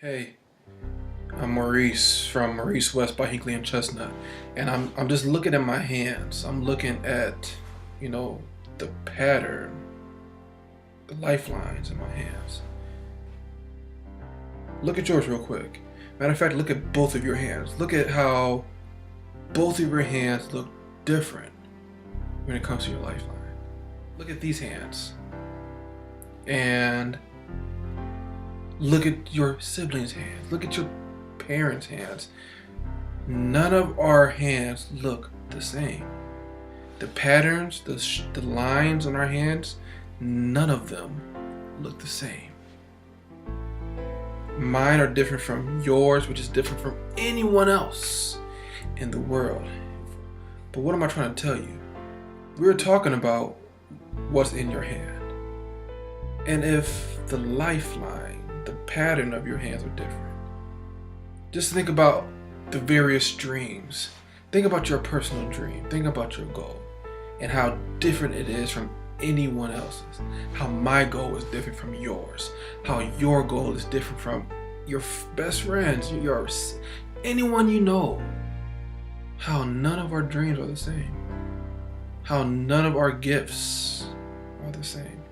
Hey, I'm Maurice from Maurice West by Hinkley and Chestnut, and I'm just looking at my hands. I'm looking at, you know, the pattern, the lifelines in my hands. Look at yours real quick. Matter of fact, look at both of your hands. Look at how both of your hands look different when it comes to your lifeline. Look at these hands, and look at your siblings' hands. Look at your parents' hands. None of our hands look the same. The patterns, the lines on our hands, none of them look the same. Mine are different from yours, which is different from anyone else in the world. But what am I trying to tell you? We're talking about what's in your hand. And if the lifeline, the pattern of your hands are different, just think about the various dreams. Think about your personal dream. Think about your goal and how different it is from anyone else's. How my goal is different from yours. How your goal is different from your best friends, anyone you know. How none of our dreams are the same. How none of our gifts are the same.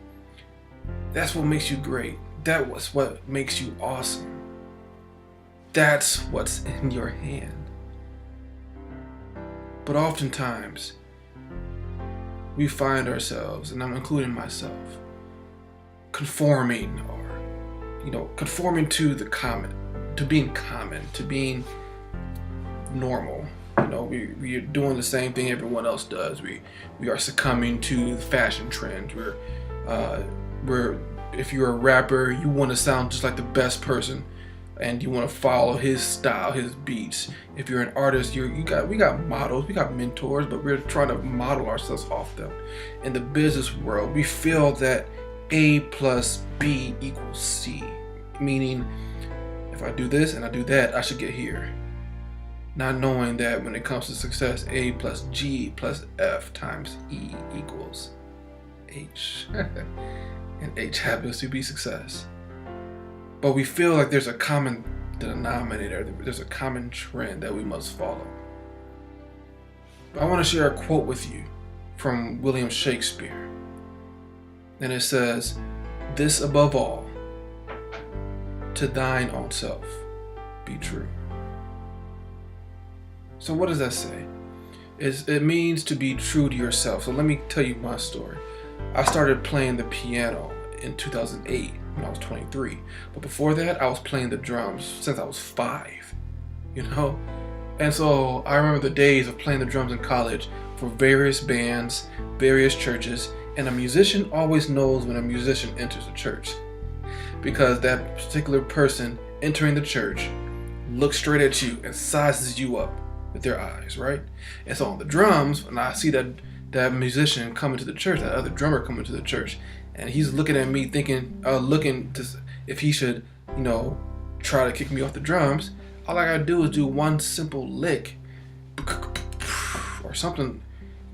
That's what makes you great. That's what makes you awesome. That's what's in your hand. But oftentimes, we find ourselves, and I'm including myself, conforming conforming to the common, to being normal. We are doing the same thing everyone else does. We are succumbing to the fashion trends. We're if you're a rapper, you want to sound just like the best person, and you want to follow his style, his beats. If you're an artist, we got models, we got mentors, but we're trying to model ourselves off them. In the business world, we feel that A plus B equals C, meaning if I do this and I do that, I should get here. Not knowing that when it comes to success, A plus G plus F times E equals H. And H happens to be success. But we feel like there's a common denominator, there's a common trend that we must follow. But I want to share a quote with you from William Shakespeare. And it says, "This above all, to thine own self be true." So what does that say? It means to be true to yourself. So let me tell you my story. I started playing the piano in 2008 when I was 23. But before that, I was playing the drums since I was 5, And so I remember the days of playing the drums in college for various bands, various churches, and a musician always knows when a musician enters a church, because that particular person entering the church looks straight at you and sizes you up with their eyes, right? And so on the drums, when I see that musician coming to the church, that other drummer coming to the church, and he's looking at me looking to if he should, try to kick me off the drums, all I gotta do is do one simple lick or something,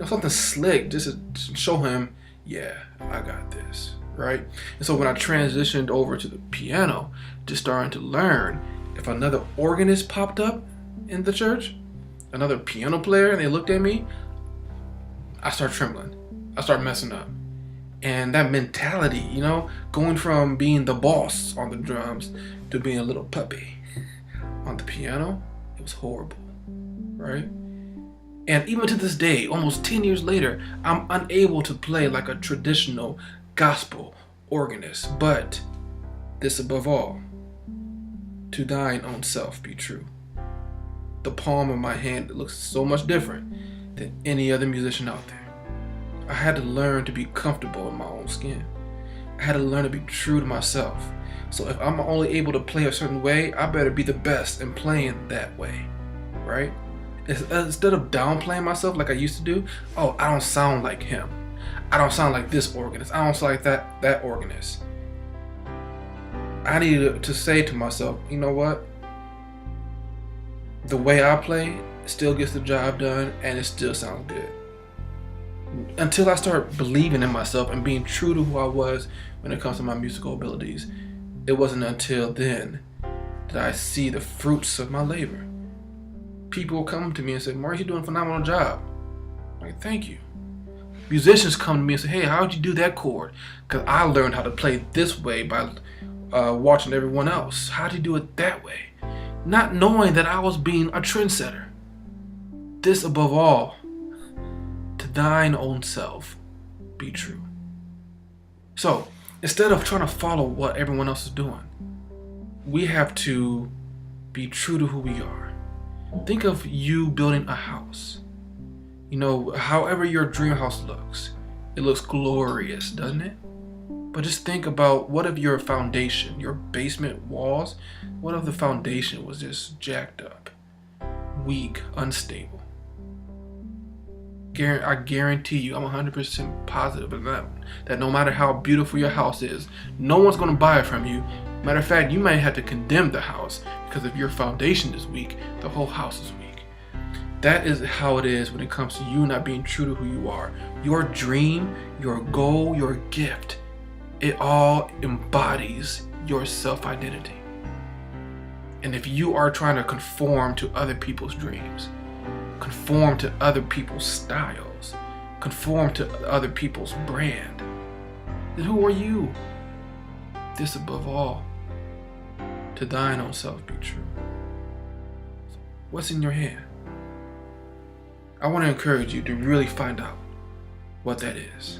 something slick, just to show him, yeah, I got this, right? And so when I transitioned over to the piano, just starting to learn, if another organist popped up in the church, another piano player, and they looked at me, I start trembling. I start messing up. And that mentality, going from being the boss on the drums to being a little puppy on the piano, it was horrible, right? And even to this day, almost 10 years later, I'm unable to play like a traditional gospel organist. But this above all, to thine own self be true. The palm of my hand looks so much different than any other musician out there. I had to learn to be comfortable in my own skin. I had to learn to be true to myself. So if I'm only able to play a certain way, I better be the best in playing that way, right? Instead of downplaying myself like I used to do, oh, I don't sound like him. I don't sound like this organist. I don't sound like that organist. I needed to say to myself, you know what? The way I play still gets the job done, and it still sounds good. Until I start believing in myself and being true to who I was when it comes to my musical abilities, it wasn't until then that I see the fruits of my labor. People will come to me and say, Maurice, you're doing a phenomenal job. I'm like, thank you. Musicians come to me and say, hey, how'd you do that chord? Because I learned how to play this way by watching everyone else. How'd you do it that way? Not knowing that I was being a trendsetter. This above all, to thine own self be true. So, instead of trying to follow what everyone else is doing, we have to be true to who we are. Think of you building a house. You know, however your dream house looks, it looks glorious, doesn't it? But just think about, what if your foundation, your basement walls, what if the foundation was just jacked up, weak, unstable? I guarantee you, I'm 100% positive of that no matter how beautiful your house is, no one's going to buy it from you. Matter of fact, you might have to condemn the house, because if your foundation is weak, the whole house is weak. That is how it is when it comes to you not being true to who you are. Your dream, your goal, your gift, it all embodies your self-identity. And if you are trying to conform to other people's dreams, conform to other people's styles, conform to other people's brand, then who are you? This above all, to thine own self be true. What's in your hand? I want to encourage you to really find out what that is.